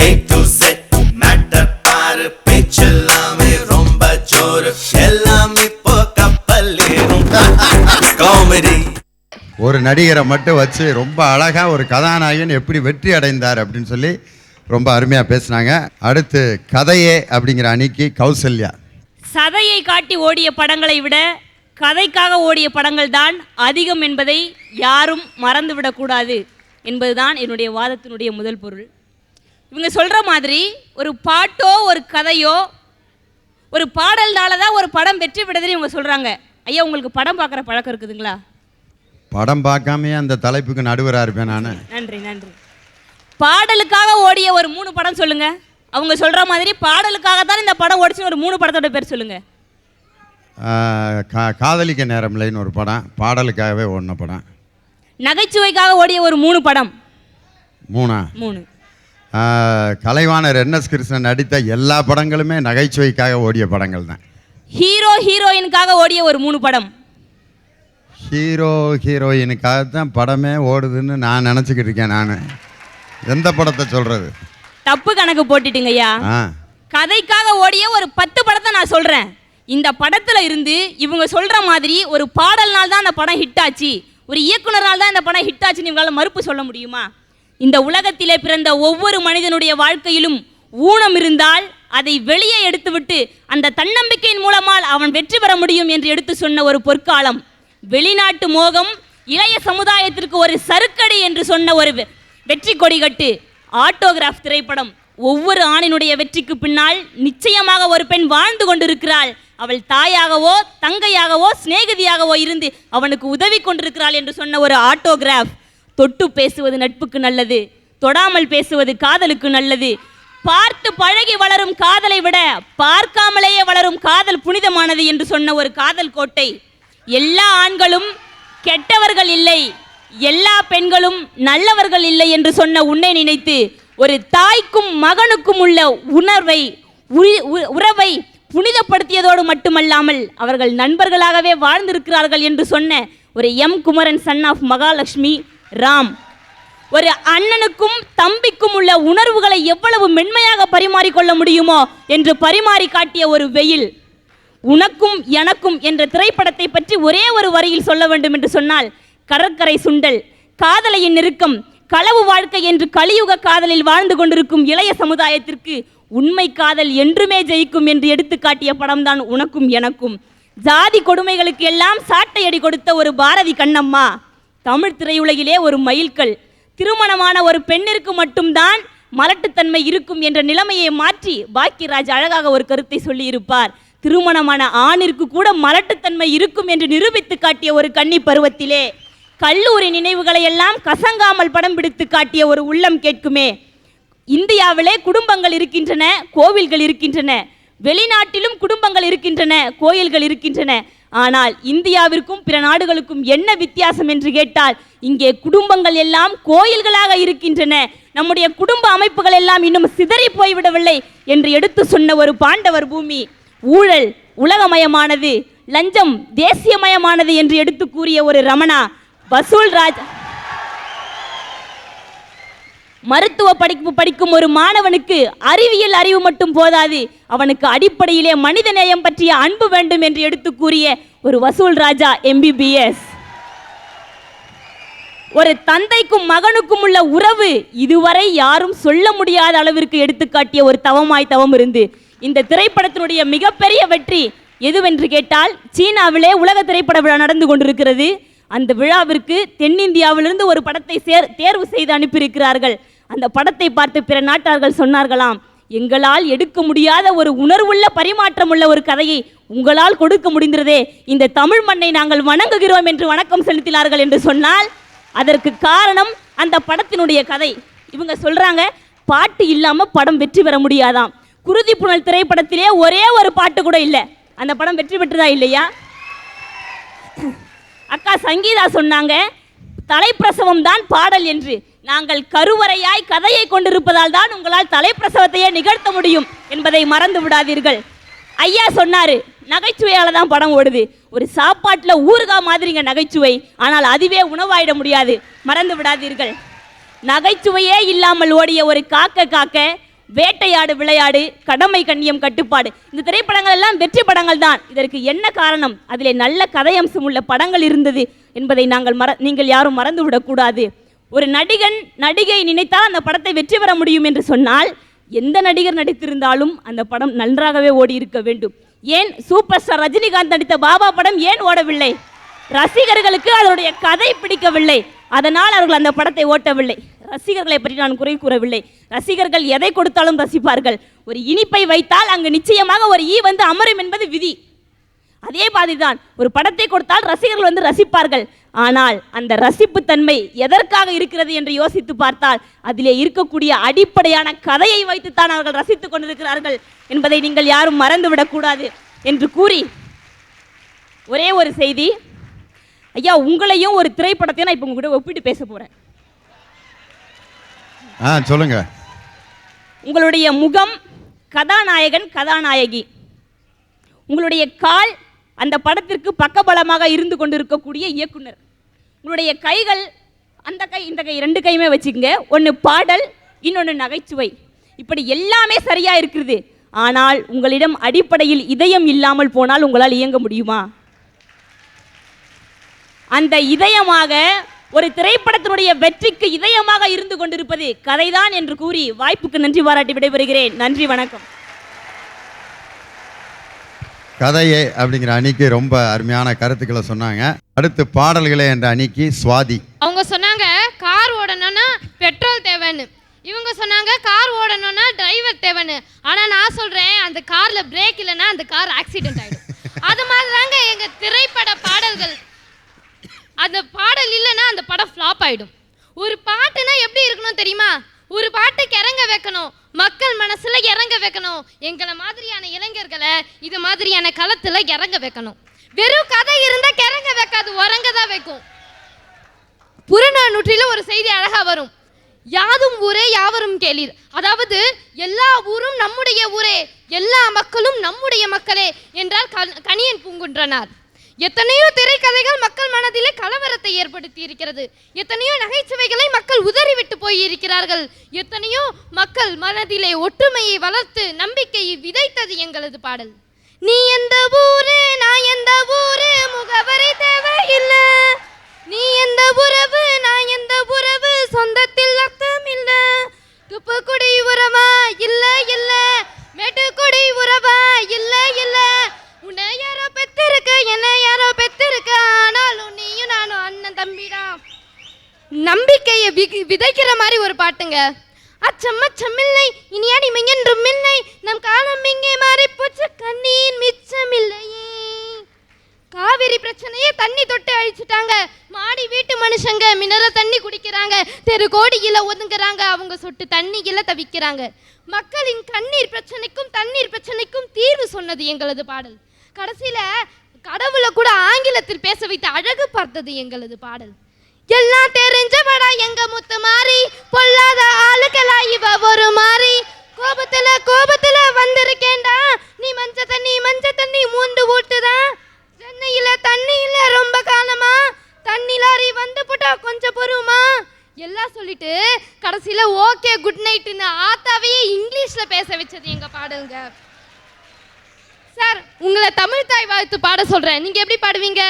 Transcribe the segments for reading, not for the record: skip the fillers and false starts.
A to Z matter பாரு பேச்செல்லாமே ரொம்ப ஜோரு எல்லாம் இப்போ கப்பலேறும் காமெடி. ஒரு நடிகரை மட்டும் வச்சு ரொம்ப அழகா ஒரு கதாநாயகன் எப்படி வெற்றி அடைந்தார் அப்படின்னு சொல்லி ரொம்ப அருமையாக பேசினாங்க. அடுத்து கதையே அப்படிங்கிற அணிக்கு கௌசல்யா. சதையை காட்டி ஓடிய படங்களை விட கதைக்காக ஓடிய படங்கள் தான் அதிகம் என்பதை யாரும் மறந்துவிடக்கூடாது என்பதுதான் என்னுடைய வாதத்தினுடைய முதல் பொருள். இவங்க சொல்கிற மாதிரி ஒரு பாட்டோ ஒரு கதையோ ஒரு பாடல்னால தான் ஒரு படம் வெற்றி பெற்றதுன்னு இவங்க சொல்கிறாங்க. ஐயா, உங்களுக்கு படம் பார்க்குற பழக்கம் இருக்குதுங்களா? படம் பார்க்காமையே அந்த தலைப்புக்கு நடுவராக இருப்பேன் நான். நன்றி நன்றி. பாடலுக்காக ஓடிய ஒரு 3 படம் சொல்லுங்க. அவங்க சொல்கிற மாதிரி பாடலுக்காக தான் இந்த படம் ஓடிச்சுன்னு ஒரு 3 படத்தோட பேர் சொல்லுங்க. காதலிக்க நேரமில்லைன்னு ஒரு படம் பாடலுக்காகவே ஓடின படம். நகைச்சுவைக்காக ஓடிய ஒரு 3 படம். 3 கலைவாணர் NS கிருஷ்ணன் நடித்த எல்லா படங்களுமே நகைச்சுவைக்காக ஓடிய படங்கள் தான். ஹீரோ ஹீரோயினுக்காக ஓடிய ஒரு 3 படம். ஹீரோ ஹீரோயினுக்காக தான் படமே ஓடுதுன்னு நான் நினச்சிக்கிட்டு இருக்கேன். நான் எந்த படத்தை சொல்கிறது? தப்பு கணக்கு போட்டுட்டுங்கய்யா. கதைக்காக ஓடிய ஒரு 10 படத்தை நான் சொல்கிறேன். இந்த படத்தில் இருந்து இவங்க சொல்கிற மாதிரி ஒரு பாடல்னால் தான் அந்த படம் ஹிட் ஆச்சு, ஒரு இயக்குனரால் தான் இந்த படம் ஹிட் ஆச்சுன்னு இவங்களால் மறுப்பு சொல்ல முடியுமா? இந்த உலகத்திலே பிறந்த ஒவ்வொரு மனிதனுடைய வாழ்க்கையிலும் ஊனம் இருந்தால் அதை வெளியே எடுத்துவிட்டு அந்த தன்னம்பிக்கையின் மூலமால் அவன் வெற்றி பெற முடியும் என்று எடுத்து சொன்ன ஒரு பொற்காலம். வெளிநாட்டு மோகம் இளைய சமுதாயத்திற்கு ஒரு சறுக்கடி என்று சொன்ன ஒரு வெற்றி கொடி கட்டு ஆட்டோகிராஃப் திரைப்படம். ஒவ்வொரு ஆணினுடைய வெற்றிக்கு பின்னால் நிச்சயமாக ஒரு பெண் வாழ்ந்து கொண்டிருக்கிறாள். அவள் தாயாகவோ தங்கையாகவோ சிநேகிதியாகவோ இருந்து அவனுக்கு உதவி கொண்டிருக்கிறாள் என்று சொன்ன ஒரு ஆட்டோகிராஃப். தொட்டு பேசுவது நட்புக்கு நல்லது, தொடாமல் பேசுவது காதலுக்கு நல்லது. பார்த்து பழகி வளரும் காதலை விட பார்க்காமலேயே வளரும் காதல் புனிதமானது என்று சொன்ன ஒரு காதல் கோட்டை. எல்லா ஆண்களும் கெட்டவர்கள் இல்லை, எல்லா பெண்களும் நல்லவர்கள் இல்லை என்று சொன்ன உன்னை நினைத்து ஒரு தாய்க்கும் மகனுக்கும் உள்ள உறவை புனிதப்படுத்தியதோடு மட்டுமல்லாமல் அவர்கள் நண்பர்களாகவே வாழ்ந்திருக்கிறார்கள் என்று சொன்ன ஒரு M. Kumaran son of Mahalakshmi Ram. ஒரு அண்ணனுக்கும் தம்பிக்கும் உள்ள உணர்வுகளை எவ்வளவு மென்மையாக பரிமாறிக்கொள்ள முடியுமோ என்று பரிமாறி காட்டிய ஒரு வெயில். உனக்கும் எனக்கும் என்ற திரைப்படத்தை பற்றி ஒரே ஒரு வரியில் சொல்ல வேண்டும் என்று சொன்னால், கடற்கரை சுண்டல், காதலையின் நெருக்கம், களவு வாழ்க்கை என்று கலியுக காதலில் வாழ்ந்து கொண்டிருக்கும் இளைய சமுதாயத்திற்கு உண்மை காதல் என்றுமே ஜெயிக்கும் என்று எடுத்து காட்டிய படம்தான் உனக்கும் எனக்கும். ஜாதி கொடுமைகளுக்கு எல்லாம் சாட்டையடி கொடுத்த ஒரு பாரதி கண்ணம்மா. தமிழ் திரையுலகிலே ஒரு மைல்கல். திருமணமான ஒரு பெண்ணிற்கு மட்டும்தான் மலட்டுத்தன்மை இருக்கும் என்ற நிலைமையை மாற்றி பாக்கியராஜ் அழகாக ஒரு கருத்தை சொல்லியிருப்பார். திருமணமான ஆணிற்கு கூட மலட்டுத்தன்மை இருக்கும் என்று நிரூபித்து காட்டிய ஒரு கன்னி பருவத்திலே கல்லூரி நினைவுகளை எல்லாம் கசங்காமல் படம் பிடித்து காட்டிய ஒரு உள்ளம் கேட்குமே. இந்தியாவிலே குடும்பங்கள் இருக்கின்றன, கோவில்கள் இருக்கின்றன. வெளிநாட்டிலும் குடும்பங்கள் இருக்கின்றன, கோயில்கள் இருக்கின்றன. ஆனால் இந்தியாவிற்கும் பிற நாடுகளுக்கும் என்ன வித்தியாசம் என்று கேட்டால், இங்கே குடும்பங்கள் எல்லாம் கோயில்களாக இருக்கின்றன. நம்முடைய குடும்ப அமைப்புகள் எல்லாம் இன்னும் சிதறி போய்விடவில்லை என்று எடுத்து சொன்ன ஒரு பாண்டவர் பூமி. ஊழல் உலகமயமானது, லஞ்சம் தேசியமயமானது என்று எடுத்து கூறிய ஒரு ரமணா. வசூல்ராஜ் மருத்துவ படிப்பு படிக்கும் ஒரு மாணவனுக்கு அறிவியல் அறிவு மட்டும் போதாது, அவனுக்கு அடிப்படையிலே மனித நேயம் பற்றிய அன்பு வேண்டும் என்று எடுத்து கூறிய ஒரு வசூல் ராஜா MBBS. ஒரு தந்தைக்கும் மகனுக்கும் உள்ள உறவு இதுவரை யாரும் சொல்ல முடியாத அளவிற்கு எடுத்துக்காட்டிய ஒரு தவமாய் தவம் இருந்து இந்த திரைப்படத்தினுடைய மிகப்பெரிய வெற்றி எதுவென்று கேட்டால், சீனாவிலே உலக திரைப்பட விழா நடந்து கொண்டிருக்கிறது. அந்த விழாவிற்கு தென்னிந்தியாவிலிருந்து ஒரு படத்தை தேர்வு செய்து அனுப்பியிருக்கிறார்கள். அந்த படத்தை பார்த்து பிற நாட்டார்கள் சொன்னார்களாம், எங்களால் எடுக்க முடியாத ஒரு உணர்வுள்ள பரிமாற்றம் உள்ள ஒரு கதையை உங்களால் கொடுக்க முடிந்ததே, இந்த தமிழ் மண்ணை நாங்கள் வணங்குகிறோம் என்று வணக்கம் செலுத்தினார்கள் என்று சொன்னால் அதற்கு காரணம் அந்த படத்தினுடைய கதை. இவங்க சொல்றாங்க பாட்டு இல்லாம படம் வெற்றி பெற முடியாதாம். குருதி புனல் திரைப்படத்திலே ஒரே ஒரு பாட்டு கூட இல்லை. அந்த படம் வெற்றி பெற்றதா இல்லையா? அக்கா சங்கீதா சொன்னாங்க தலைப்பிரசவம் தான் பாடல் என்று. நாங்கள் கருவறையாய் கதையை கொண்டிருப்பதால் தான் உங்களால் தலைப்பிரசவத்தையே நிகழ்த்த முடியும் என்பதை மறந்து விடாதீர்கள். ஐயா சொன்னாரு நகைச்சுவையால தான் படம் ஓடுது. ஒரு சாப்பாட்டில் ஊறுகாய் மாதிரிங்க நகைச்சுவை, ஆனால் அதுவே உணவாயிட முடியாது, மறந்து விடாதீர்கள். நகைச்சுவையே இல்லாமல் ஓடிய ஒரு காக்க காக்க, வேட்டையாடு விளையாடு, கடமை கண்ணியம் கட்டுப்பாடு, இந்த திரைப்படங்கள் எல்லாம் வெற்றி படங்கள் தான். இதற்கு என்ன காரணம்? அதிலே நல்ல கதையம்சம் உள்ள படங்கள் இருந்தது என்பதை நீங்கள் யாரும் மறந்துவிடக்கூடாது. ஒரு நடிகை நினைத்தால் அந்த படத்தை வெற்றி பெற முடியும் என்று சொன்னால் எந்த நடிகர் நடித்திருந்தாலும் அந்த படம் நன்றாகவே ஓடி இருக்க வேண்டும். ஏன் சூப்பர் ஸ்டார் ரஜினிகாந்த் நடித்த பாபா படம் ஏன் ஓடவில்லை? ரசிகர்களுக்கு அதனுடைய கதை பிடிக்கவில்லை, அதனால் அவர்கள் அந்த படத்தை ஓட்டவில்லை. ரசிகர்களை பற்றி நான் குறை கூறவில்லை. ரசிகர்கள் எதை கொடுத்தாலும் ரசிப்பார்கள். ஒரு இனிப்பை வைத்தால் அங்கு நிச்சயமாக ஒரு ஈ வந்து அமரும் என்பது விதி. அதே மாதிரிதான் ஒரு படத்தை கொடுத்தால் ரசிகர்கள் வந்து ரசிப்பார்கள். ஆனால் அந்த ரசிப்பு தன்மை எதற்காக இருக்கிறது என்று யோசித்து பார்த்தால் அதிலே இருக்கக்கூடிய அடிப்படையான கதையை வைத்துத்தான் அவர்கள் ரசித்துக் கொண்டிருக்கிறார்கள் என்பதை நீங்கள் யாரும் மறந்துவிடக்கூடாது என்று கூறி ஒரே ஒரு செய்தி. ஐயா, உங்களையும் ஒரு திரைப்படத்தையும் நான் இப்போ உங்ககிட்ட ஒப்பிட்டு பேச போறேன். சொல்லுங்க. உங்களுடைய முகம் கதாநாயகன் கதாநாயகி, உங்களுடைய கால் அந்த படத்திற்கு பக்கபலமாக இருந்து கொண்டிருக்கக்கூடிய இயக்குனர், உங்களுடைய கைகள் அந்த கை இந்த கை ரெண்டு கையுமே வச்சுக்கங்க, ஒன்று பாடல் இன்னொன்று நகைச்சுவை, இப்படி எல்லாமே சரியா இருக்கிறது. ஆனால் உங்களிடம் அடிப்படையில் இதயம் இல்லாமல் போனால் உங்களால் இயங்க முடியுமா? அந்த இதயமாக ஒரு திரைப்படத்தினுடைய வெற்றிக்கு இதயமாக இருந்து கொண்டிருப்பது கதைதான் என்று கூறி வாய்ப்புக்கு நன்றி பாராட்டி விடைபெறுகிறேன். நன்றி, வணக்கம். கதையே அப்படிங்கிற அணிக்கு ரொம்ப அருமையான கருத்துக்களை சொன்னாங்க. அடுத்து பாடல்களே என்ற அணிக்கு சுவாதி. அவங்க சொன்னாங்க கார் ஓடணும்னா பெட்ரோல் தேவைன்னு, இவங்க சொன்னாங்க கார் ஓடணும்னா டிரைவர் தேவைன்னு. ஆனா நான் சொல்றேன் அந்த கார்ல பிரேக் இல்லைன்னா அந்த கார் ஆக்சிடென்ட் ஆயிடும். அது மாதிரி தாங்க எங்க திரைப்பட பாடல்கள். அந்த பாடல் இல்லைன்னா அந்த படம் ஃப்ளாப் ஆயிடும். ஒரு பாட்டுனா எப்படி இருக்கணும் தெரியுமா? ஒரு பாட்டுக்கு இறங்க வைக்கணும், மக்கள் மனசுல இறங்க வைக்கணும். எங்களை மாதிரியான இளைஞர்களை இது மாதிரியான களத்துல இறங்க வைக்கணும். வெறும் கதை இருந்தா கிறங்க வைக்காது, உறங்க தான் வைக்கும். புறநானூற்றில ஒரு செய்தி அழகா வரும், யாதும் ஊரே யாவரும் கேளீர். அதாவது எல்லா ஊரும் நம்முடைய ஊரே, எல்லா மக்களும் நம்முடைய மக்களே என்றால் கணியன் பூங்குன்றனார். எத்தனையோ திரைக்கதைகள் மக்கள் மனதிலே கலவரத்தை ஏற்படுத்தி இருக்கிறது. எத்தனையோ நகைச்சுவைகளை மக்கள் உதறிவிட்டு போயிருக்கிறார்கள். எத்தனையோ மக்கள் மனதிலே ஒற்றுமையை வளர்த்து நம்பிக்கையை விதைத்தது எங்களது பாடல். நீ எந்த ஊரு நான் எந்த ஊரு முகவரி தேவையில்லை, நீ எந்த உறவு நான் எந்த உறவு சொந்தத்தில் அர்த்தம் இல்லை, துப்புக்குடி உறவா இல்ல இல்ல, மேட்டுக்குடி உறவா இல்ல இல்ல, உன்னை யாரோ பெத்திருக்க என்ன யாரோ பெத்திருக்க, ஆனாலும் நீயும் நானும் அண்ணன் தம்பிதான். நம்பிக்கையை விதைக்கிற மாதிரி ஒரு பாட்டுங்க. அச்சமச்சமில்லை இனி அடிமை என்றும் இல்லை, நம் காலம் இங்கே மாறி போச்சு கண்ணீர் மிச்சமில்லையே. காவிரி பிரச்சனையே தண்ணி தொட்டு அழிச்சுட்டாங்க. மாடி வீட்டு மனுஷங்க மினரல் தண்ணி குடிக்கிறாங்க, தெரு கோடியில ஒதுங்குறாங்க, அவங்க சொட்டு தண்ணியில தவிக்கிறாங்க. மக்களின் கண்ணீர் பிரச்சனைக்கும் தண்ணீர் பிரச்சனைக்கும் தீர்வு சொன்னது எங்களது பாடல். கடைசியில கடவுளை கூட ஆங்கிலத்தில் பேச வைத்து அழகு பார்த்தது எங்களது பாடல். எல்லாம் தெரிஞ்சவடா எங்க முத்து மாறி, பொல்லாத ஆளுகளா இவ ஒரு மாறி, கோபத்துல வந்திருக்கேண்டா, நீ மஞ்ச தண்ணி மூண்டு ஊட்டுதான், சென்னையில தண்ணி இல்ல ரொம்ப காலமா, தண்ணி லாரி வந்து போட்டா கொஞ்சம் பொறுமா எல்லாம் சொல்லிட்டு கடைசியில ஓகே குட் நைட்னு ஆத்தாவையே இங்கிலீஷ்ல பேச வச்சது எங்க பாடலுங்க. சார், உங்களை தமிழ் தாய் வாழ்த்து பாட சொல்றேன், நீங்க எப்படி பாடுவீங்க?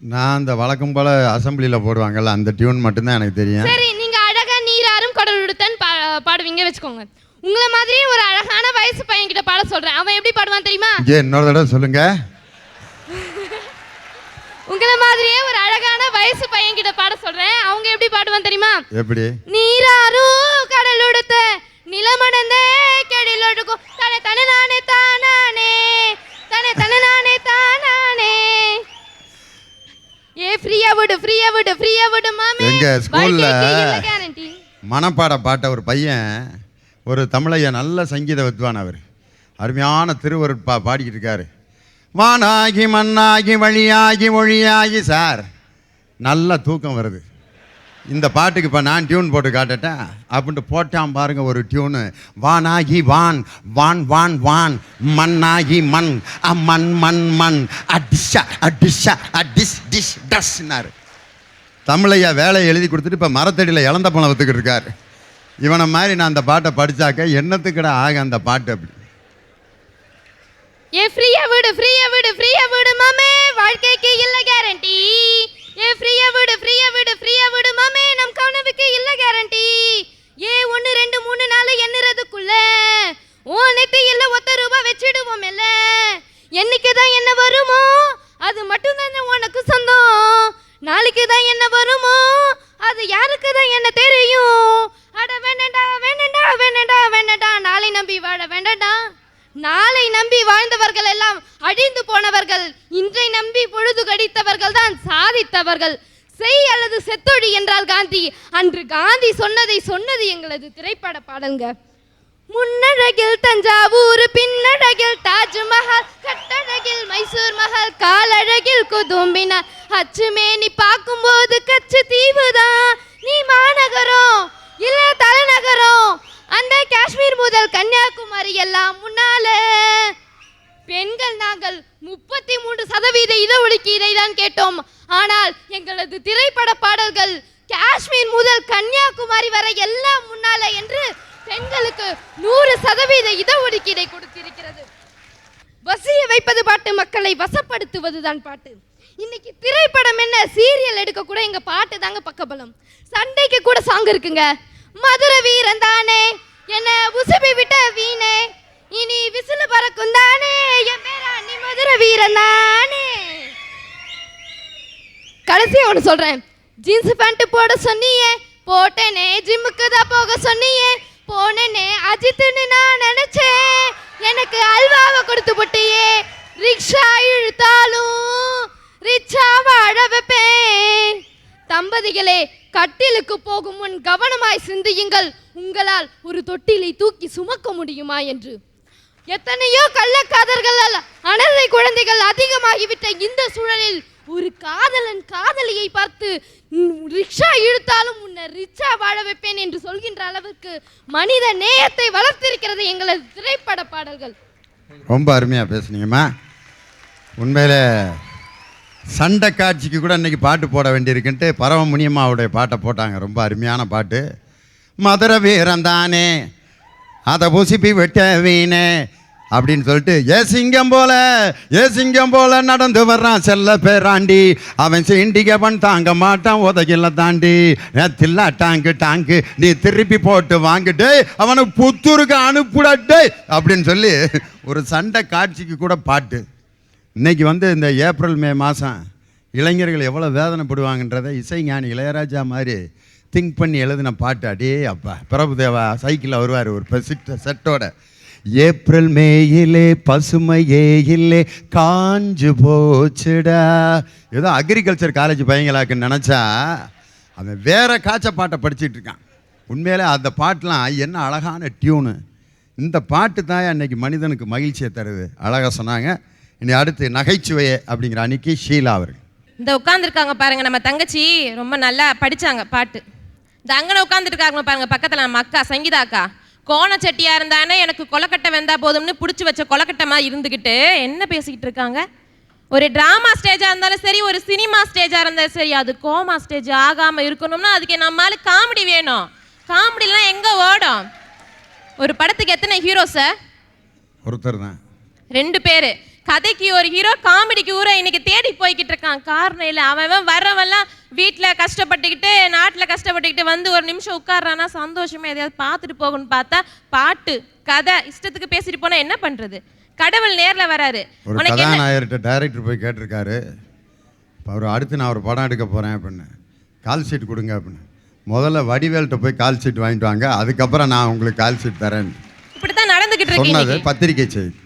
நான் அந்த வழக்கம் போல அசம்பிளியில் போடுவாங்கல்ல அந்த டியூன் மட்டும்தான் எனக்கு தெரியும். சரி, நீங்க அழகா நீராறும் கடலுடுத்தன் பாடுவீங்க வச்சுக்கோங்க. உங்களை மாதிரியே ஒரு அழகான வயசு பையன் கிட்ட பாட சொல்றேன், அவன் எப்படி பாடுவான் தெரியுமா? இன்னொரு தடவை சொல்லுங்க. உங்களை மாதிரியே ஒரு அழகான வயசு பையன் கிட்ட பாட சொல்றேன், அவங்க எப்படி பாடுவான் தெரியுமா? எப்படி? நீராறும் கடலுடுத்த நிலமடந்த கெடிலொடுக்கும் தனே தனே நானே தானானே தனே தனே நானே தானானே. ஏ ஃப்ரீயா விடு மாமே. எங்க ஸ்கூல்ல மனப்பாட பாட்ட ஒரு பையன், ஒரு தமிழைய நல்ல சங்கீத வித்வான், அவர் அருமையான திருவருட்பா பாடிக்கிட்டு இருக்காரு. வானாகி மண்ணாகி வழியாகி மொழியாகி. சார், நல்ல தூக்கம் வருது. இந்த பாட்டுக்கு இப்போ நான் டியூன் போட்டு காட்டட்டேன் அப்படின்ட்டு போட்டான் பாருங்க ஒரு டியூனு. வானாகி வான் வான் வான் வான், மண்ணாகி மண் மண் மண் மண், அடிஷா அடிஷா அடிஷ் டிஷ் டஸ்னாரு. தமிழையா வேலையை எழுதி கொடுத்துட்டு இப்போ மரத்தடியில் இழந்த பணம் வித்துக்கிட்டு இருக்காரு. இவனை மாதிரி நான் அந்த பாட்டை படிச்சாக்க என்னத்துக்கிட ஆக அந்த பாட்டு அப்படி. ஏ ஃப்ரீயா விடு மாமே, வாழ்க்கைக்கு இல்ல கேரண்டி. ஏ ஃப்ரீயா விடு மாமே, நம் கனவுக்கு இல்ல கேரண்டி. ஏ 1 2 3 4 எண்ணுறதுக்குள்ள ஓ நெத்தியில ₹1 வச்சிடுவோம் இல்ல. என்னைக்கு தான் என்ன வருமோ அது மட்டும் தான் உனக்கு சொந்தம். நாளைக்கு தான் என்ன வருமோ அது யாருக்கு தான் என்ன தெரியும். அட வேண்டா நாளை நம்பி வாழ வேண்டா. நாளை நம்பி வாழ்ந்தவர்கள் எல்லாம் அழிந்து போனவர்கள். இன்றை நம்பி பொழுது கடித்தவர்கள் தான் சாதித்தவர்கள். செய் அல்லது செத்தொழி என்றால் காந்தி. அன்று காந்தி சொன்னது எங்களது திரைப்பட பாடல்ங்க. முன்னழகில் தஞ்சாவூர், பின்னழகில் தாஜ்மஹால், கட்டழகில் மைசூர் மஹால், காலழகில் குதும்பினார். அச்சுமேனி பார்க்கும்போது கச்சு தீவுதான். நீ மாநகரம் இல்ல தலைநகரம். அந்த காஷ்மீர் முதல் கன்னியாகுமரி எல்லாம் முன்னால. பெண்கள் நாங்கள் 33% இடஒதுக்கீடை தான் கேட்டோம். ஆனால் எங்களது திரைப்பட பாடல்கள் காஷ்மீர் முதல் கன்னியாகுமரி வரை எல்லாம் முன்னால என்று பெண்களுக்கு 100% இடஒதுக்கீடை கொடுத்திருக்கிறது. வசிய வைப்பது பாட்டு, மக்களை வசப்படுத்துவதுதான் பாட்டு. இன்னைக்கு திரைப்படம் என்ன, சீரியல் எடுக்க கூட எங்க பாட்டு தாங்க பக்கபலம். சண்டைக்கு கூட சாங் இருக்குங்க. மதுரை வீரன் தானே என்ன உசுப்பி விட்ட வீணே, இனி விசிலு பறக்கும் தானே என் பேரா நீ மதுரை வீரன் தானே. கடைசியா ஒன்று சொல்றேன். ஜீன்ஸ் பேண்ட் போட சொன்னியே, போட்டேனே. ஜிம்முக்கு தான் போக சொன்னியே, போனேனே. அஜித்துன்னு நான் நினைச்சேன், எனக்கு அல்வாவை கொடுத்து போட்டியே. ரிக்ஷா இழுத்தாலும் ரிச்சா வாழ வைப்பேன். தம்பதிகளே, கட்டிலுக்கு போகும் முன் கவனமாய் சிந்தியுங்கள், உங்களால் ஒரு தொட்டிலை தூக்கி சுமக்க முடியுமா என்று. எத்தனையோ கள்ளக்காதல்கள், அனாதை குழந்தைகள் அதிகமாகிவிட்ட இந்த சூழலில் ஒரு காதலன் காதலியை பார்த்து ரிக்ஷா இழுத்தாலும் உன்னை ரிச்சா வாழ வைப்பேன் என்று சொல்கின்ற அளவுக்கு மனித நேயத்தை வளர்த்திருக்கிறது எங்களது திரைப்பட பாடல்கள். ரொம்ப அருமையாக பேசுனீங்கம்மா. உண்மையில் சண்டை காட்சிக்கு கூட இன்றைக்கி பாட்டு போட வேண்டியிருக்குன்ட்டு பரவ முனியம்மாவுடைய பாட்டை போட்டாங்க. ரொம்ப அருமையான பாட்டு. மதுரை வீரன் தானே அதை புசிப்பி விட்ட வீணே அப்படின்னு சொல்லிட்டு, ஏ சிங்கம் போல நடந்து வர்றான் செல்ல பேராண்டி, அவன் சிண்டிகவன் தாங்க மாட்டான் உதகில தாண்டி, தில்லா டாங்கு நீ திருப்பி போட்டு வாங்கிட்டு அவனுக்கு புத்தூருக்கு அனுப்புடட்டே அப்படின்னு சொல்லி ஒரு சண்டை காட்சிக்கு கூட பாட்டு. இன்றைக்கி இந்த ஏப்ரல் மே மாதம் இளைஞர்கள் எவ்வளோ வேதனைப்படுவாங்கன்றதை இசைஞானி இளையராஜா மாதிரி திங்க் பண்ணி எழுதின பாட்டு. அடே அப்பா, பிரபுதேவா சைக்கிளில் வருவார் ஒரு செட்டோட. ஏப்ரல் மேயிலே பசுமையே இல்லை காஞ்சு போச்சுடா. ஏதோ அக்ரிகல்ச்சர் காலேஜ் பையங்களாக்குன்னு நினச்சா அவன் வேற காய்ச்ச பாட்டை படிச்சுட்டு இருக்கான். உண்மையிலே அந்த பாட்டெலாம் என்ன அழகான டியூனு. இந்த பாட்டு தான் அன்னைக்கு மனிதனுக்கு மகிழ்ச்சியை தருது. அழகாக சொன்னாங்க. இனி அடுத்து நகைச்சுவையே அப்படிங்கிற அன்னைக்கு ஷீலா அவர்கள் இந்த உட்காந்துருக்காங்க பாருங்க. நம்ம தங்கச்சி ரொம்ப நல்லா படிச்சாங்க பாட்டு. இந்த அங்கனை உட்காந்துருக்காங்க பாருங்க பக்கத்தில் நம்ம அக்கா சங்கீதா அக்கா. கோணச்சட்டியா இருந்தானே எனக்கு கொலக்கட்டை வெந்தா போதும்னு பிடிச்சி வச்ச கொலக்கட்டை மாதிரி இருந்துக்கிட்டு என்ன பேசிக்கிட்டு இருக்காங்க. ஒரு ட்ராமா ஸ்டேஜாக இருந்தாலும் சரி, ஒரு சினிமா ஸ்டேஜாக இருந்தாலும் சரி, அது கோமா ஸ்டேஜ் ஆகாமல் இருக்கணும்னா அதுக்கு நம்மளால காமெடி வேணும். காமெடிலாம் எங்கே ஓடும்? ஒரு படத்துக்கு எத்தனை ஹீரோ சார்? ஒருத்தர் தான், 2 பேர். கதைக்கு ஒரு ஹீரோ, காமெடிக்கு ஊரோ இன்னைக்கு தேடி போய்கிட்டு இருக்கான். காரணம் இல்லை, அவன் வரவெல்லாம் வீட்டில் கஷ்டப்பட்டுக்கிட்டு நாட்டில் கஷ்டப்பட்டுக்கிட்டு ஒரு நிமிஷம் உட்கார்றானா சந்தோஷமா எதையாவது பார்த்துட்டு போகணும்னு பார்த்தா பாட்டு கதை இஷ்டத்துக்கு பேசிட்டு போனா என்ன பண்றது? கடவுள் நேரில் வராரு. ஒரு கதாநாயகர்கிட்ட டைரக்டர் போய் கேட்டிருக்காரு, அவர் அடுத்து நான் ஒரு படம் எடுக்க போகிறேன் அப்படின்னு, கால் ஷீட் கொடுங்க அப்படின்னு. முதல்ல வடிவேல்கிட்ட போய் கால் ஷீட் வாங்கிட்டு வாங்க, அதுக்கப்புறம் நான் உங்களுக்கு கால் ஷீட் தரேன். இப்படித்தான் நடந்துகிட்டு இருக்கு. சொன்னது பத்திரிகை செய்தி.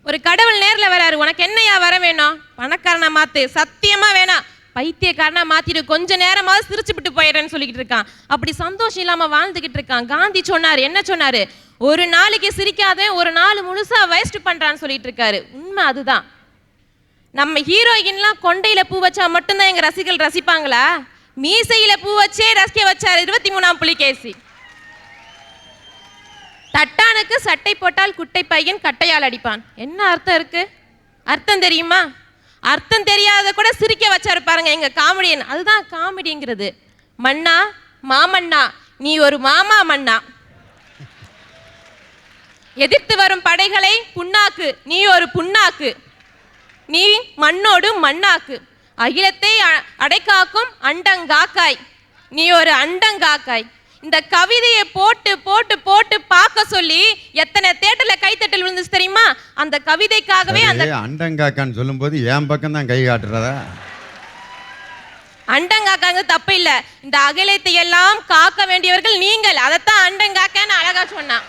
ஒரு கடவுள் நேரில் வராரு, உனக்கு என்னையா வர வேணும்? பணக்காரனா மாத்து, சத்தியமா வேணாம், பைத்தியக்காரனா மாத்திட்டு கொஞ்ச நேரமாவது சிரிச்சுட்டு போயிடுறேன்னு சொல்லிக்கிட்டு இருக்கான். அப்படி சந்தோஷம் இல்லாம வாழ்ந்துகிட்டு இருக்கான். காந்தி சொன்னாரு, என்ன சொன்னாரு? ஒரு நாளைக்கு சிரிக்காத ஒரு நாள் முழுசா வேஸ்ட் பண்றான்னு சொல்லிட்டு இருக்காரு. உண்மை அதுதான். நம்ம ஹீரோயின்லாம் கொண்டையில பூ வச்சா மட்டும்தான் எங்க ரசிகர்கள் ரசிப்பாங்களா? மீசையில பூ வச்சே ரசிக்க வச்சாரு 23ஆம் புலிகேசி. தட்டானுக்கு சட்டை போட்டால் குட்டை பையன் கட்டையால் அடிப்பான். என்ன அர்த்தம் இருக்கு? அர்த்தம் தெரியுமா? அர்த்தம் தெரியாத கூட சிரிக்க வச்சாரு பாருங்க எங்க காமெடியன். அதுதான் காமெடிங்கிறது. மன்னா மாமன்னா நீ ஒரு மாமா மன்னா. எதிர்த்து வரும் படைகளை புண்ணாக்கு, நீ ஒரு புண்ணாக்கு. நீ மண்ணோடு மண்ணாக்கு. அகிலத்தை அடைக்காக்கும் அண்டங்காக்காய், நீ ஒரு அண்டங்காக்காய். இந்த கவிதையை போட்டு போட்டு போட்டு பார்க்க சொல்லி எத்தனை தேட்டர்ல கைத்தட்டல் விழுந்துச்சு தெரியுமா? அந்த கவிதைக்காகவே அந்த அண்டங்காக்கான்னு சொல்லும்போது என் பக்கம் தான் கை காட்டுறதா? அண்டங்காக்காங்க தப்பு இல்ல, இந்த அகிலத்தை எல்லாம் காக்க வேண்டியவர்கள் நீங்கள். அதைத்தான் அண்டங்காக்கன்னு அழகா சொன்னான்.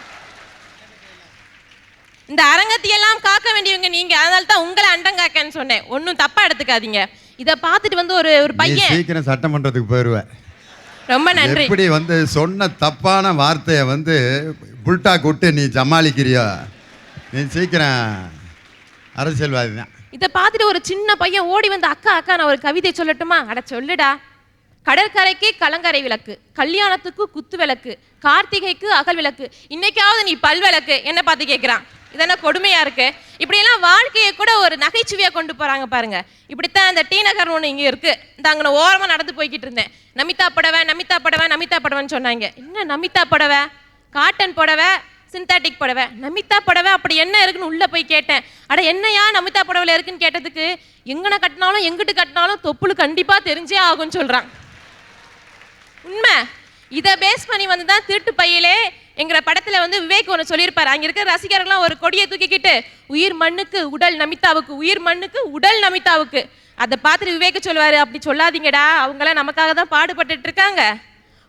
இந்த அரங்கத்தை எல்லாம் காக்க வேண்டியவங்க நீங்க, அதனால தான் உங்களை அண்டங்காக்கன்னு சொன்னேன். ஒன்னும் தப்பா எடுத்துக்காதீங்க. இத பார்த்துட்டு வந்து ஒரு பையன் சீக்கிரம் சட்டமன்றத்துக்கு போயிருவேன். ரொம்ப நன்றி. எப்படி வந்து சொன்ன தப்பான வார்த்தையை வந்து புல்டா கூட்டு நீ சமாளிக்கிறியோ? நீ சீக்கிரம் அரசியல்வாதி தான். இதை பார்த்துட்டு ஒரு சின்ன பையன் ஓடி வந்து அக்கா அக்கா நான் ஒரு கவிதை சொல்லட்டுமா? அட சொல்லுடா. கடற்கரைக்கு கலங்கரை விளக்கு, கல்யாணத்துக்கு குத்து விளக்கு, கார்த்திகைக்கு அகல் விளக்கு, இன்னைக்காவது நீ பல் விளக்கு. என்ன பார்த்து கேட்குறான். இதெல்லாம் கொடுமையா இருக்கு. இப்படியெல்லாம் வாழ்க்கையை கூட ஒரு நகைச்சுவையா கொண்டு போறாங்க பாருங்க. இப்படித்தான் இந்த டி நகர் ஒன்று இங்கே இருக்கு. இந்த அங்கே ஓரமா நடந்து போய்கிட்டு இருந்தேன். நமிதா புடவை நமிதா புடவை நமிதா புடவைன்னு சொன்னாங்க. என்ன நமிதா புடவை? காட்டன் புடவை, சிந்தட்டிக் புடவை. நமிதா புடவை அப்படி என்ன இருக்குன்னு உள்ள போய் கேட்டேன். அட என்னையா நமிதா புடவைல இருக்குன்னு கேட்டதுக்கு, எங்கன கட்டினாலும் எங்கிட்டு கட்டினாலும் தொப்புளு கண்டிப்பா தெரிஞ்சே ஆகும்னு சொல்றான். உண்மை. இதை பேஸ் பண்ணி வந்து தான் திருட்டு பையிலே எங்கிற படத்துல வந்து விவேக் ஒன்று சொல்லியிருப்பாரு. அங்க இருக்கிற ரசிகர்கள்லாம் ஒரு கொடியை தூக்கிக்கிட்டு, உயிர் மண்ணுக்கு உடல் நமிதாவுக்கு, உயிர் மண்ணுக்கு உடல் நமிதாவுக்கு. அதை பார்த்துட்டு விவேக் சொல்லுவாரு, அப்படி சொல்லாதீங்கடா, அவங்களாம் நமக்காக தான் பாடுபட்டு இருக்காங்க.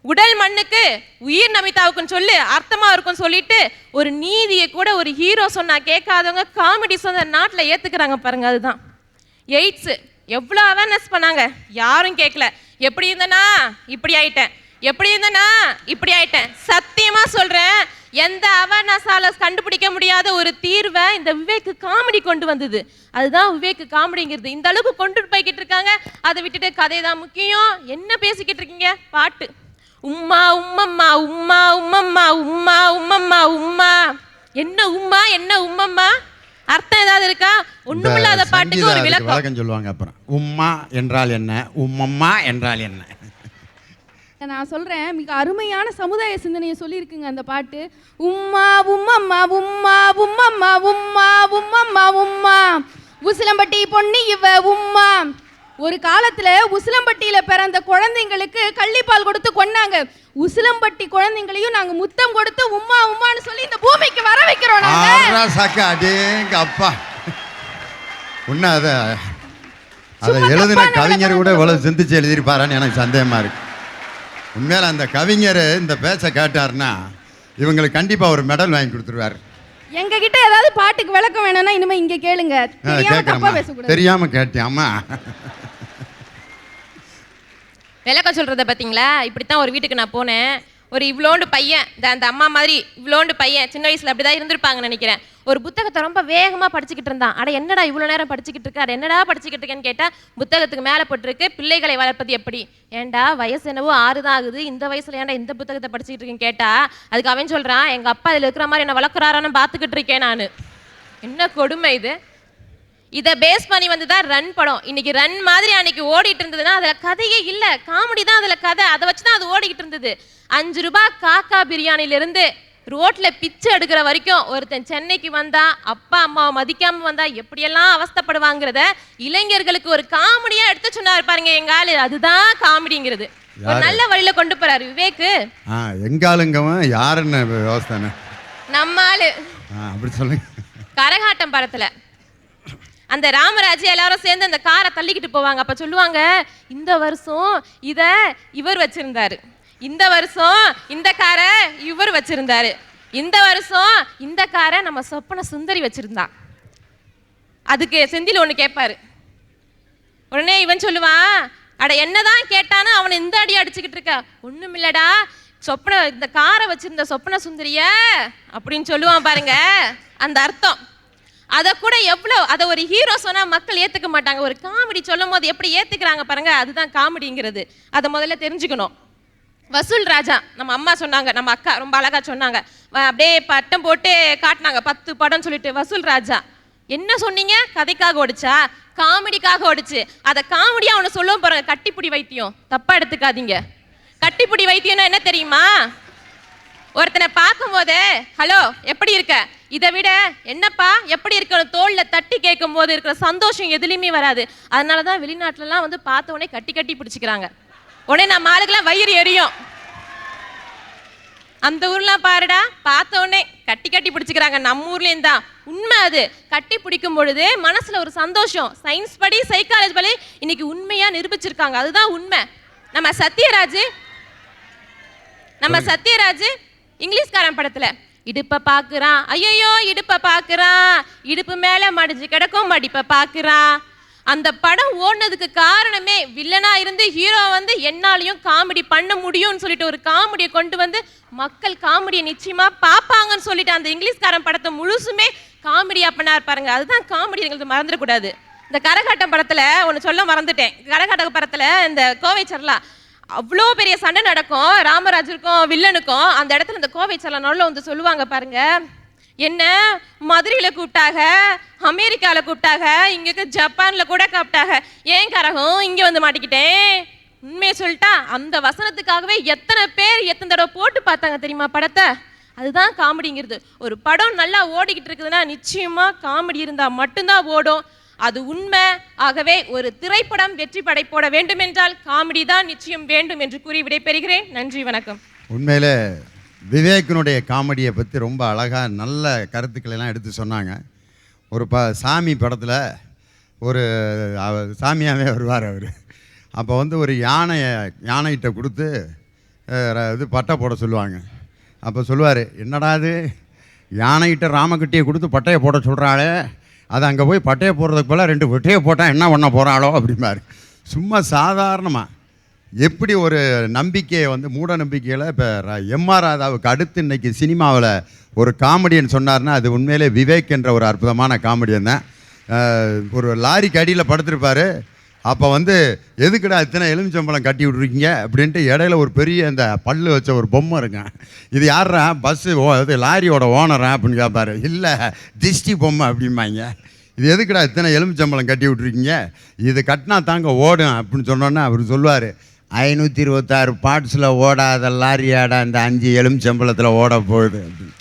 உடல் மண்ணுக்கு உயிர் நமிதாவுக்குன்னு சொல்லி அர்த்தமா இருக்கும் சொல்லிட்டு ஒரு நீதியை கூட ஒரு ஹீரோ சொன்னா கேட்காதவங்க காமெடி சொன்ன நாட்டில் ஏத்துக்கிறாங்க பாருங்க. அதுதான் எய்ட்ஸ். எவ்வளோ அவேர்னஸ் பண்ணாங்க, யாரும் கேட்கல. எப்படி இருந்தனா இப்படி ஆயிட்டேன், எப்படி இருந்தனா இப்படி ஆயிட்டேன். சத்தியமா சொல்றேன், எந்த அவேர்னஸால கண்டுபிடிக்க முடியாத ஒரு தீர்வை இந்த விவேக் காமெடி கொண்டு வந்தது. அதுதான் விவேக் காமெடிங்கிறது. இந்த அளவுக்கு கொண்டு போய்கிட்டு இருக்காங்க. அதை விட்டுட்டு கதை தான் முக்கியம். என்ன பேசிக்கிட்டு இருக்கீங்க? பாட்டு உம்மா உம்மம்மா உம்மா உம்மம்மா உம்மா உம்மம்மா உம்மா. என்ன உம்மா என்ன உம்மம்மா? அர்த்தம் ஏதாவது இருக்கா? ஒண்ணுமில்லாத பாட்டுக்கு ஒரு விளக்கம் சொல்லுவாங்க. அப்புறம் உம்மா என்றால் என்ன, உம்மம்மா என்றால் என்ன? நான் சொல்றேன், மிக அருமையான சமுதாய சிந்தனையை சொல்லியிருக்குங்க அந்த பாட்டு. உம்மா உம்மம்மா உம்மா உம்மம்மா உம்மா உம்மம்மா உம்மா, உசிலம்பட்டி பொண்ணு இவ உம்மா. ஒரு காலத்துல உசிலம்பட்டியில பிறந்த குழந்தைங்களுக்கு கள்ளிப்பால் கொடுத்து கொன்னாங்க. உசிலம்பட்டி குழந்தைங்களையும் நாங்க முத்தம் கொடுத்து உம்மா உம்மான்னு சொல்லி இந்த பூமிக்கு வர வைக்கிறோம். அப்பா உன்ன அதை எழுதின கவிஞர் கூட இவ்வளவு சிந்திச்சு எழுதியிருப்பாரான்னு எனக்கு சந்தேகமா இருக்கு. உண்மையில அந்த கவிஞர் இந்த பேச்ச கேட்டாருன்னா இவங்களுக்கு கண்டிப்பா ஒரு மெடல் வாங்கி கொடுத்துருவாரு. எங்க கிட்ட ஏதாவது பாட்டுக்கு விளக்கம் வேணும்னா இனிமே இங்க கேளுங்க. தெரியாம கேட்டியாமா? விளக்கம் சொல்றத பாத்தீங்களா? இப்படித்தான் ஒரு வீட்டுக்கு நான் போனேன். ஒரு இவ்வளோண்டு பையன், அந்த அம்மா மாதிரி இவ்வளோண்டு பையன், சின்ன வயசுல அப்படிதான் இருந்திருப்பாங்கன்னு நினைக்கிறேன். ஒரு புத்தகத்தை ரொம்ப வேகமா படிச்சுக்கிட்டு இருந்தான். அட என்னடா இவ்வளோ நேரம் படிச்சுக்கிட்டு இருக்க? அட என்னடா படிச்சுக்கிட்டு இருக்கேன்னு கேட்டா, புத்தகத்துக்கு மேலே போட்டிருக்கு பிள்ளைகளை வளர்ப்பது எப்படி. ஏண்டா வயசு என்னவோ 6 தான் ஆகுது, இந்த வயசுல ஏன்டா இந்த புத்தகத்தை படிச்சுக்கிட்டு இருக்கேன்னு கேட்டா, அதுக்கு அவன் சொல்றான், எங்க அப்பா இதுல இருக்கிற மாதிரி என்ன வளர்க்குறாரான்னு பார்த்துக்கிட்டு இருக்கேன் நான். என்ன கொடுமை இது! இதை பேஸ் பண்ணி வந்து தான் ரன் படம். இன்னைக்கு ரன் மாதிரி அன்னைக்கு ஓடிட்டு இருந்ததுன்னா அதுல கதையே இல்லை, காமெடி தான் அதுல கதை. அதை வச்சுதான் அது ஓடிக்கிட்டு இருந்தது. 5 ரூபாய் காக்கா பிரியாணில இருந்து ரோட்ல பிச்சை எடுக்கிற வரைக்கும் ஒருத்தன் சென்னைக்கு வந்தா, அப்பா அம்மாவை மதிக்காம வந்தா எப்படியெல்லாம் அவஸ்தப்படுவாங்கிறத இளைஞர்களுக்கு ஒரு காமெடியா எடுத்து சொன்னாரு பாருங்க எங்க ஆளு. அதுதான் காமெடிங்கிறது. ஒரு நல்ல வழியில கொண்டு போறாரு விவேக். எங்க ஆளுங்கவன் யாருன்னு யோசனை நம்ம ஆளு. அப்படி சொல்லுங்க. கரகாட்டம் படத்துல அந்த ராமராஜ் எல்லாரும் சேர்ந்து அந்த காரை தள்ளிக்கிட்டு போவாங்க. அப்ப சொல்லுவாங்க, இந்த வருஷம் இத இவர் வச்சிருந்தாரு, இந்த வருஷம் இந்த காரை இவர் வச்சிருந்தாரு, இந்த வருஷம் இந்த காரை நம்ம சொப்பன சுந்தரி வச்சிருந்தா. அதுக்கு செந்தில் ஒண்ணு கேட்பாரு. உடனே இவன் சொல்லுவான், அட என்னதான் கேட்டானு அவனை இந்த அடி அடிச்சுக்கிட்டு இருக்க. ஒண்ணும் இல்லடா, சொப்பன இந்த காரை வச்சிருந்த சொப்பன சுந்தரிய அப்படின்னு சொல்லுவான் பாருங்க. அந்த அர்த்தம் அதை கூட அதை ஒரு ஹீரோ சொன்னா மக்கள் ஏத்துக்க மாட்டாங்க. ஒரு காமெடி சொல்லும் போது எப்படி ஏத்துக்கிறாங்க பாருங்க. அதுதான் காமெடிங்கிறது. அதை முதல்ல தெரிஞ்சுக்கணும். வசூல் ராஜா நம்ம அம்மா சொன்னாங்க, நம்ம அக்கா ரொம்ப அழகா சொன்னாங்க. அப்படியே பட்டம் போட்டு காட்டினாங்க 10 படம் சொல்லிட்டு. வசூல் ராஜா என்ன சொன்னீங்க? கதைக்காக ஓடிச்சா? காமெடிக்காக ஓடிச்சு. அதை காமெடியா அவனை சொல்லுவோம் பாருங்க. கட்டிப்புடி வைத்தியம் தப்பா எடுத்துக்காதீங்க. கட்டிப்புடி வைத்தியம்னா என்ன தெரியுமா? ஒருத்தனை பார்க்கும் போது ஹலோ எப்படி இருக்க, இதை விட என்னப்பா எப்படி இருக்க தோல்ல தட்டி கேட்கும் போது இருக்கிற சந்தோஷம் எதுலையுமே வராது. அதனாலதான் வெளிநாட்டுலலாம் வந்து பார்த்த உடனே கட்டி கட்டி பிடிச்சிக்கிறாங்க. உடனே நம்ம ஆளுக்கெல்லாம் வயிறு எரியும். அந்த ஊர்லாம் பாருடா பார்த்த உடனே கட்டி கட்டி பிடிச்சிக்கிறாங்க. நம்ம ஊர்லேயும் தான் உண்மை அது. கட்டி பிடிக்கும் பொழுது மனசுல ஒரு சந்தோஷம். சயின்ஸ் படி சைக்காலஜி படி இன்னைக்கு உண்மையா நிரூபிச்சிருக்காங்க. அதுதான் உண்மை. நம்ம சத்யராஜ் இங்கிலீஷ்காரன் படத்துல இடுப்பை பாக்குறான், ஐயோ இடுப்பை பாக்குறான், இடுப்பு மேல மடிஞ்சு கிடக்கும் மடிப்பை பாக்குறான். அந்த படம் ஓடுனதுக்கு காரணமே வில்லனா இருந்து ஹீரோ வந்து என்னாலையும் காமெடி பண்ண முடியும்னு சொல்லிட்டு ஒரு காமெடியை கொண்டு வந்து மக்கள் காமெடியை நிச்சயமா பார்ப்பாங்கன்னு சொல்லிட்டு அந்த இங்கிலீஷ்காரன் படத்தை முழுசுமே காமெடியா பண்ணார் பாருங்க. அதுதான் காமெடி, எங்களுக்கு மறந்துடக்கூடாது. இந்த கரகாட்டம் படத்துல ஒன்று சொல்ல மறந்துட்டேன். கரகாட்ட படத்துல இந்த கோவை சரலா அவ்வளோ பெரிய சண்டை நடக்கும் ராமராஜருக்கும் வில்லனுக்கும். அந்த இடத்துல இந்த கோவை சரலா நல்ல வந்து சொல்லுவாங்க பாருங்க, என்ன மதுரையில் கூப்பிட்டாங்க, அமெரிக்காவில் கூப்பிட்டாங்க, இங்கே ஜப்பானில் கூட கூப்பிட்டாங்க, ஏன் கரகம் இங்கே வந்து மாட்டிக்கிட்டேன். உண்மையை சொல்லிட்டா அந்த வசனத்துக்காகவே எத்தனை பேர் எத்தனை தடவை போட்டு பார்த்தாங்க தெரியுமா படத்தை. அதுதான் காமெடிங்கிறது. ஒரு படம் நல்லா ஓடிக்கிட்டு இருக்குதுன்னா நிச்சயமா காமெடி இருந்தால் மட்டும்தான் ஓடும். அது உண்மை. ஆகவே ஒரு திரைப்படம் வெற்றி படைப்போட வேண்டும் என்றால் காமெடி தான் நிச்சயம் வேண்டும் என்று கூறி விடைபெறுகிறேன். நன்றி, வணக்கம். உண்மையிலே விவேக்கினுடைய காமெடியை பற்றி ரொம்ப அழகாக நல்ல கருத்துக்களை எல்லாம் எடுத்து சொன்னாங்க. ஒரு சாமி படத்தில் ஒரு சாமியாகவே வருவார் அவர். அப்போ வந்து ஒரு யானைகிட்ட கொடுத்து இது பட்டை போட சொல்லுவாங்க. அப்போ சொல்லுவார், என்னடா இது யானைகிட்ட ராமகிட்டியை கொடுத்து பட்டையை போட சொல்கிறாளே, அது அங்கே போய் பட்டையை போடுறதுக்கு போல் 2 வெட்டையை போட்டால் என்ன பண்ண போகிறாளோ அப்படிம்பாரு. சும்மா சாதாரணமாக எப்படி ஒரு நம்பிக்கையை வந்து மூட நம்பிக்கையில் இப்போ எம்ஆர் ராதாவுக்கு அடுத்து இன்றைக்கி சினிமாவில் ஒரு காமெடியன் சொன்னார்னா அது உண்மையிலே விவேக் என்ற ஒரு அற்புதமான காமெடியன் தான். ஒரு லாரிக்கு அடியில் படுத்திருப்பார். அப்போ வந்து எதுக்குடா இத்தனை எலுமிச்சம்பழம் கட்டி விட்ருக்கீங்க அப்படின்ட்டு இடையில ஒரு பெரிய இந்த பல்லு வச்ச ஒரு பொம்மை இருக்குங்க. இது யாரா பஸ்ஸு இது லாரியோட ஓனரா அப்படின்னு கேட்பாரு. இல்லை திஷ்டி பொம்மை அப்படிம்பாங்க. இது எதுக்குடா இத்தனை எலுமிச்சம்பழம் கட்டி விட்ருக்கீங்க, இது கட்டினா தாங்க ஓடும் அப்படின்னு சொன்னோன்னே அவர் சொல்லுவார், 526 பார்ட்ஸில் ஓடாத லாரியாடா இந்த 5 எலுமிச்சம்பழத்தில் ஓட போகுது அப்படின்னு.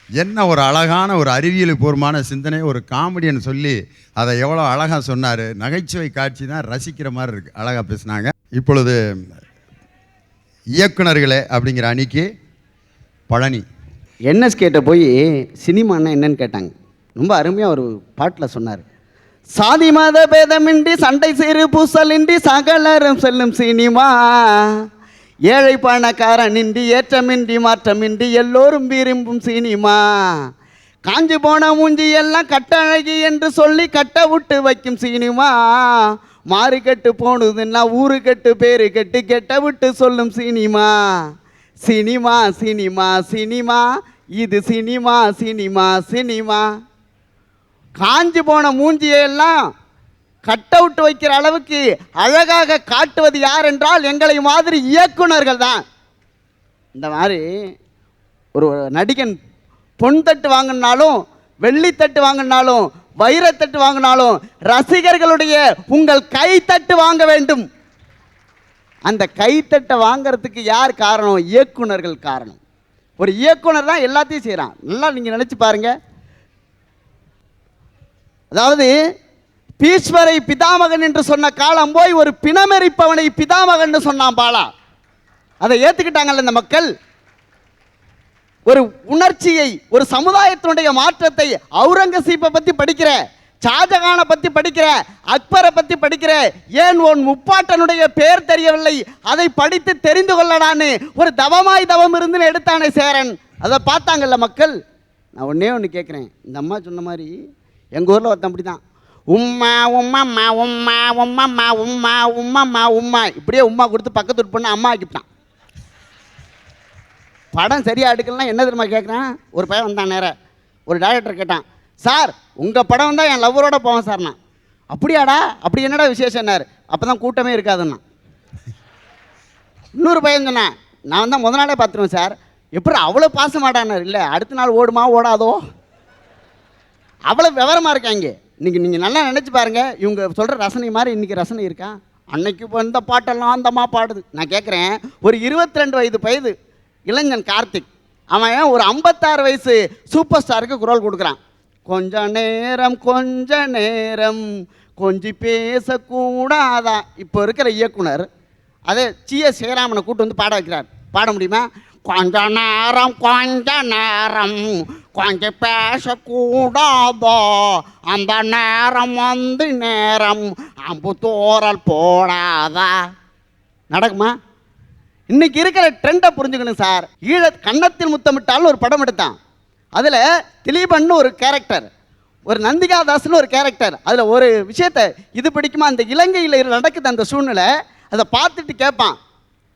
என்ன ஒரு அழகான ஒரு அறிவியல் பூர்வமான சிந்தனை ஒரு காமெடியன் சொல்லி அதை எவ்வளோ அழகாக சொன்னார். நகைச்சுவை காட்சி தான் ரசிக்கிற மாதிரி இருக்குது. அழகாக பேசினாங்க. இப்பொழுது இயக்குனர்களே அப்படிங்கிற அணிக்கு பழனி. என்எஸ்கேட்ட போய் சினிமான்னா என்னன்னு கேட்டாங்க. ரொம்ப அருமையாக ஒரு பாட்டில் சொன்னார். சாதி மத பேதமின்றி சண்டை சிறு பூசலின்றி சகலரும் செல்லும் சினிமா, ஏழை பணக்காரனின்றி ஏற்றமின்றி மாற்றமின்றி எல்லோரும் விரும்பும் சினிமா, காஞ்சி போன மூஞ்சி எல்லாம் கட்டழகி என்று சொல்லி கட்ட விட்டு வைக்கும் சினிமா, மாறு கட்டு போனதுன்னா ஊரு கட்டு பேரு கட்டு கெட்ட விட்டு சொல்லும் சினிமா, சினிமா சினிமா சினிமா இது சினிமா சினிமா சினிமா. காஞ்சி போன மூஞ்சியெல்லாம் கட் அவுட் வைக்கிற அளவுக்கு அழகாக காட்டுவது யார் என்றால் எங்களை மாதிரி இயக்குனர்கள் தான். இந்த மாதிரி ஒரு நடிகன் பொன் தட்டு வாங்கினாலும் வெள்ளித்தட்டு வாங்கினாலும் வைரத்தட்டு வாங்கினாலும் ரசிகர்களுடைய உங்கள் கைத்தட்டு வாங்க வேண்டும். அந்த கைத்தட்டை வாங்கிறதுக்கு யார் காரணம்? இயக்குனர்கள் காரணம். ஒரு இயக்குனர் தான் எல்லாத்தையும் செய்கிறான். நல்லா நீங்கள் நினச்சி பாருங்கள். அதாவது பீஸ்வரை பிதாமகன் என்று சொன்ன காலம் போய் ஒரு பிணமெரிப்பவனை பிதாமகன் சொன்னான் பாலா. அதை ஏற்றுக்கிட்டாங்கல்ல இந்த மக்கள். ஒரு உணர்ச்சியை, ஒரு சமுதாயத்தினுடைய மாற்றத்தை அவுரங்கசீப்பை பற்றி படிக்கிற, ஷாஜகானை பற்றி படிக்கிற, அக்பரை பற்றி படிக்கிற, ஏன் உன் முப்பாட்டனுடைய பேர் தெரியவில்லை அதை படித்து தெரிந்து கொள்ளடான்னு ஒரு தவமாய் தவம் இருந்து எடுத்தானே சேரன். அதை பார்த்தாங்கல்ல மக்கள். நான் ஒன்றே ஒன்று கேட்குறேன். இந்த அம்மா சொன்ன மாதிரி எங்கள் ஊரில் ஒருத்தன் அப்படி தான் உம்மா உம்மா உம்மா உம்மா உம்மா உம்மா உம்மா இப்படியே உம்மா கொடுத்து பக்கத்து விட்டு பண்ண அம்மா ஆக்கிட்டான். படம் சரியாக எடுக்கலாம். என்ன தெரியுமா கேட்குறான்? ஒரு பையன் வந்தான் நேர ஒரு டைரக்டர் கேட்டான், சார் உங்கள் படம் வந்தால் என் லவ்வரோட போவேன் சார்ண்ணா. அப்படியாடா, அப்படி என்னடா விசேஷம்னாரு. அப்போ தான் கூட்டமே இருக்காதுண்ணா. இன்னொரு பையன் சொன்னேன், நான் வந்தால் முத நாளே பார்த்துருவேன் சார். எப்படி அவ்வளோ பாசமாட்டானார்? இல்லை அடுத்த நாள் ஓடுமா ஓடாதோ, அவ்வளோ விவரமாக இருக்காங்க. இன்றைக்கி நீங்கள் நல்லா நினச்சி பாருங்கள். இவங்க சொல்கிற ரசனை மாதிரி இன்றைக்கி ரசனை இருக்கா? அன்னைக்கு இப்போ இந்த பாட்டெல்லாம் அந்தம்மா பாடுது. நான் கேட்குறேன், ஒரு 22 வயது இளைஞன் கார்த்திக், அவன் ஒரு 56 வயசு சூப்பர் ஸ்டாருக்கு குரல் கொடுக்குறான். கொஞ்ச நேரம் கொஞ்சி பேசக்கூடாதா. இப்போ இருக்கிற இயக்குனர் அதே CS சேராமனை கூட்டு வந்து பாட வைக்கிறார். பாட முடியுமா? கொஞ்ச நேரம் கொஞ்சம் பேசக்கூடாதோ, அந்த நேரம் வந்து நேரம் அம்பு தோரல் போடாதா. நடக்குமா? இன்னைக்கு இருக்கிற ட்ரெண்டை புரிஞ்சுக்கணும் சார். கன்னத்தில் முத்தமிட்டாலும் ஒரு படம் எடுத்தான். அதில் திலீபன் ஒரு கேரக்டர், ஒரு நந்திகாதாஸ்னு ஒரு கேரக்டர். அதில் ஒரு விஷயத்தை இது பிடிக்குமா, அந்த இலங்கையில் நடக்குது அந்த சூழ்நிலை, அதை பார்த்துட்டு கேட்பான்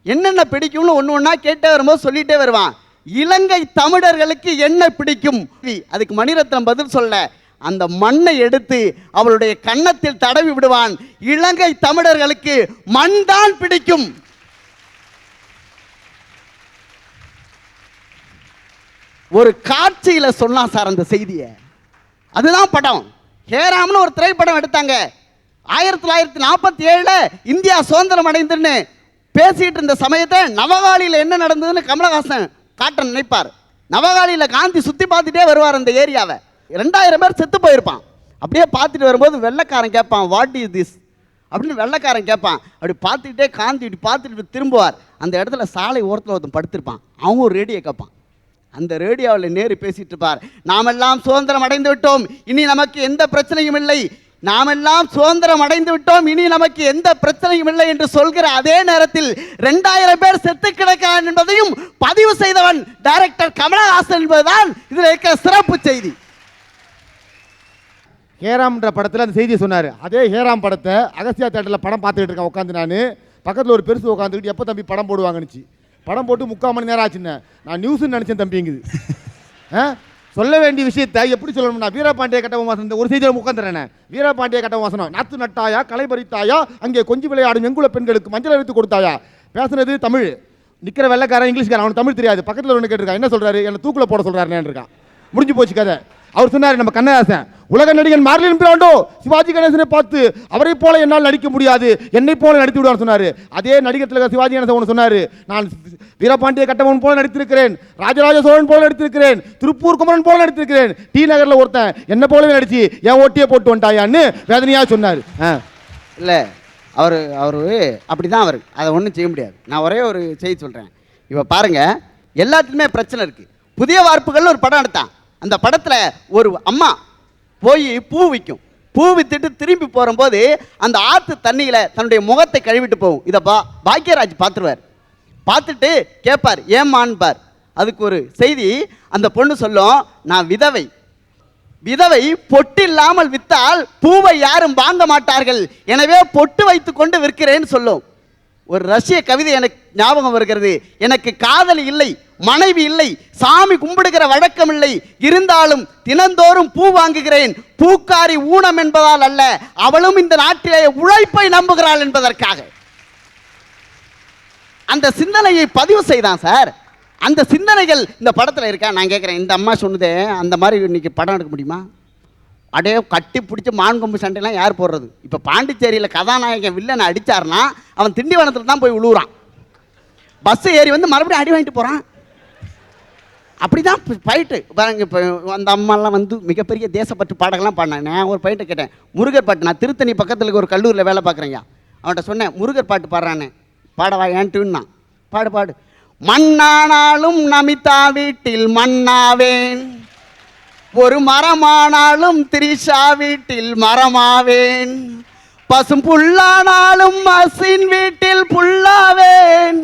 என்னென்ன பிடிக்கும்னு ஒன்று ஒன்றா கேட்டே வரும்போது சொல்லிகிட்டே வருவான். இலங்கை தமிழர்களுக்கு என்ன பிடிக்கும்? அதுக்கு மணிரத்னம் பதில் சொல்ல, அந்த மண்ணை எடுத்து அவளுடைய கன்னத்தில் தடவி விடுவான். இலங்கை தமிழர்களுக்கு மண் தான் பிடிக்கும். ஒரு காட்சியில சொன்னான் சார் அந்த செய்தியை. அதுதான் படம். ஹேராம்னு ஒரு திரைப்படம் எடுத்தாங்க. 1947 இந்தியா சுதந்திரம் அடைந்துன்னு பேசிட்டு இருந்த சமயத்தை நவகாலியில் என்ன நடந்ததுன்னு கமலஹாசன் காட்ட நினைப்பார். நவகாலியில் காந்தி சுற்றி பார்த்துட்டே வருவார் அந்த ஏரியாவை. 2000 பேர் செத்து போயிருப்பான். அப்படியே பார்த்துட்டு வரும்போது வெள்ளைக்காரன் கேட்பான், வாட் இஸ் திஸ் அப்படின்னு வெள்ளைக்காரன் கேட்பான். அப்படி பார்த்துக்கிட்டே காந்தி இப்படி பார்த்துட்டு திரும்புவார். அந்த இடத்துல சாலை ஓரத்தில் ஒருத்தன் படுத்திருப்பான். அவங்க ஒரு ரேடியோ கேட்பான். அந்த ரேடியோவில் நேரு பேசிட்டு இருப்பார். நாமெல்லாம் சுதந்திரம் அடைந்து விட்டோம், இனி நமக்கு எந்த பிரச்சனையும் இல்லை. நாமெல்லாம் சுதந்திரம் அடைந்து விட்டோம், இனி நமக்கு எந்த பிரச்சனையும் இல்லை என்று சொல்கிற அதே நேரத்தில் 2000 பேர் செத்து கிடக்கிறான் என்பதையும் பதிவு செய்தவன் டைரக்டர் கமலஹாசன் என்பதுதான் இதில் இருக்கிற சிறப்பு செய்தி. ஹேராம்ன்ற படத்தில் அந்த செய்தியை சொன்னார். அதே ஹேராம் படத்தை அகஸ்தியா தேட்டரில் படம் பார்த்துக்கிட்டு இருக்கேன் உட்காந்து. நான் பக்கத்தில் ஒரு பெருசு உட்காந்துக்கிட்டு எப்போ தம்பி படம் போடுவாங்கன்னுச்சு. படம் போட்டு 3/4 மணி நேரம் ஆச்சுன்னு நான் நியூஸ்ன்னு நினச்சேன் தம்பிங்குது. சொல்ல வேண்டிய விஷயத்தை எப்படி சொல்லணும்னா, வீரபாண்டிய கட்டபொம்மன் வாசனம் ஒரு செய்தியில் உட்காந்துறேன். வீரபாண்டிய கட்டபொம்மன் வாசனம், நாத்து நட்டாயா களை பறித்தாயா, அங்கே கொஞ்சம் விளையாடும் எங்குள்ள பெண்களுக்கு மஞ்சள் அரைத்து கொடுத்தாயா. பேசுனது தமிழ். நிற்கிற வெள்ளைக்காரன் இங்கிலீஷ்காரன், அவனுக்கு தமிழ் தெரியாது. பக்கத்தில் ஒன்று கேட்டிருக்கான், என்ன சொல்கிறாரு, என்னை தூக்கில் போட சொல்கிறாருன்னு இருக்கான். முடிஞ்சு போச்சு கதை. அவர் சொன்னார், நம்ம கண்ணதாசன் உலக நடிகன் மார்லின் பிராண்டோ சிவாஜி கணேசனை பார்த்து அவரை போல என்னால் நடிக்க முடியாது, என்னை போல நடித்து விடுவார் சொன்னார். அதே நடிகர் திலகம் சிவாஜி கணேசன் ஒன்று சொன்னார், நான் வீரபாண்டிய கட்டபொம்மன் போல நடித்திருக்கிறேன், ராஜராஜ சோழன் போல நடித்திருக்கிறேன், திருப்பூர் குமரன் போல நடித்திருக்கிறேன், டி நகரில் ஒருத்தன் என்ன போலவே நடிச்சு என் ஓட்டியே போட்டு வந்துட்டாயான்னு வேதனையாக சொன்னார். இல்லை அவர் அப்படி தான் அவர், அதை ஒன்றும் செய்ய முடியாது. நான் ஒரே ஒரு செய்தி சொல்கிறேன். இப்போ பாருங்கள், எல்லாத்துக்குமே பிரச்சனை இருக்குது. புதிய வார்ப்புகள்னு ஒரு படம் எடுத்தான். அந்த படத்தில் ஒரு அம்மா போய் பூ விற்கும். பூ வித்துட்டு திரும்பி போகும்போது அந்த ஆற்று தண்ணியில் தன்னுடைய முகத்தை கழுவிட்டு போகும். இதை பாக்யராஜ் பார்த்துருவார். பார்த்துட்டு கேட்பார், ஏமான்பார். அதுக்கு ஒரு செய்தி அந்த பொண்ணு சொல்லும், நான் விதவை பொட்டு இல்லாமல் வித்தால் பூவை யாரும் வாங்க மாட்டார்கள், எனவே பொட்டு வைத்து கொண்டு விற்கிறேன்னு சொல்லும். ஒரு ரஷ்ய கவிதை எனக்கு ஞாபகம் வருகிறது. எனக்கு காதலி இல்லை, மனைவி இல்லை, சாமி கும்பிடுகிற வழக்கம் இல்லை, இருந்தாலும் தினந்தோறும் பூ வாங்குகிறேன். பூக்காரி ஊனம் என்பதால் அல்ல, அவளும் இந்த நாட்டிலே உழைப்பை நம்புகிறாள் என்பதற்காக. அந்த சிந்தனையை பதிவு செய்தான் சார். அந்த சிந்தனைகள் இந்த படத்தில் இருக்கா? நான் கேட்குறேன், இந்த அம்மா சொன்னதே அந்த மாதிரி இன்னைக்கு படம் எடுக்க முடியுமா? அப்படியே கட்டி பிடிச்சி மான்கொம்பு சண்டைலாம் யார் போடுறது? இப்போ பாண்டிச்சேரியில் கதாநாயகன் வில்லனை அடித்தார்னா அவன் திண்டிவனத்தில் தான் போய் விழுவுறான். பஸ்ஸு ஏறி வந்து மறுபடியும் அடி வாங்கிட்டு போகிறான். அப்படி தான் ஃபைட்டு பாருங்க. இப்போ அந்த அம்மாலாம் வந்து மிகப்பெரிய தேசப்பற்று பாடகெல்லாம் பாடினாங்க. நான் ஒரு பையன்ட்ட கேட்டேன், முருகர் பாட்டு. நான் திருத்தணி பக்கத்தில் ஒரு கல்லூரியில் வேலை பார்க்குறேங்க. அவன்கிட்ட சொன்னேன், முருகர் பாட்டு பாடுறானே, பாடவா ஏன்ட்டுன்னா. பாடு. மண்ணானாலும் நமிதா வீட்டில் மண்ணாவேன், ஒரு மரமானாலும் திரிஷா வீட்டில் மரமாவேன், பசும் புல்லானாலும் அசின் வீட்டில் புல்லாவேன்,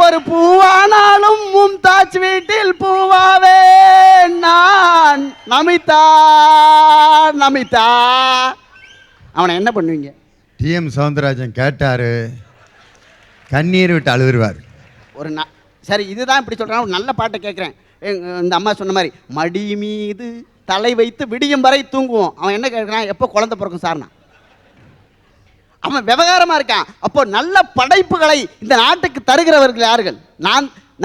ஒரு பூவானாலும் மும்தாஜ் வீட்டில் பூவாவேன் நான். நமிதா. அவனை என்ன பண்ணுவீங்க? TM சௌந்தரராஜன் கேட்டார், கண்ணீர் விட்டு அழுதுருவார். சரி, இதுதான் இப்படி சொல்கிறான். ஒரு நல்ல பாட்டை கேட்குறேன். இந்த அம்மா சொன்ன மாதிரி மடி மீது தலை வைத்து விடியும் வரை தூங்குவோம். அவன் என்ன கேட்குறான், எப்போ குழந்தை பிறக்கும் சார்னா. அவன் விவகாரமாக இருக்கான். அப்போ நல்ல படைப்புகளை இந்த நாட்டுக்கு தருகிறவர்கள் யார்கள்?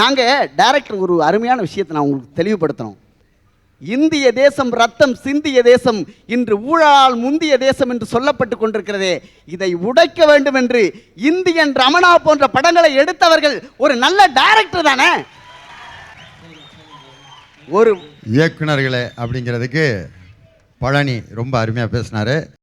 நாங்கள் டைரக்டர் ஒரு அருமையான விஷயத்தை நான் உங்களுக்கு தெளிவுபடுத்தணும். இந்திய தேசம் ரத்தம் சிந்திய தேசம், இன்று ஊழலால் முந்திய தேசம் என்று சொல்லப்பட்டு கொண்டிருக்கிறதே, இதை உடைக்க வேண்டும் என்று இந்தியன் ரமணா போன்ற படங்களை எடுத்தவர்கள் ஒரு நல்ல டைரக்டர் தானே. ஒரு இயக்குனர்களே அப்படிங்கிறதுக்கு பழனி ரொம்ப அருமையாக பேசினாரு.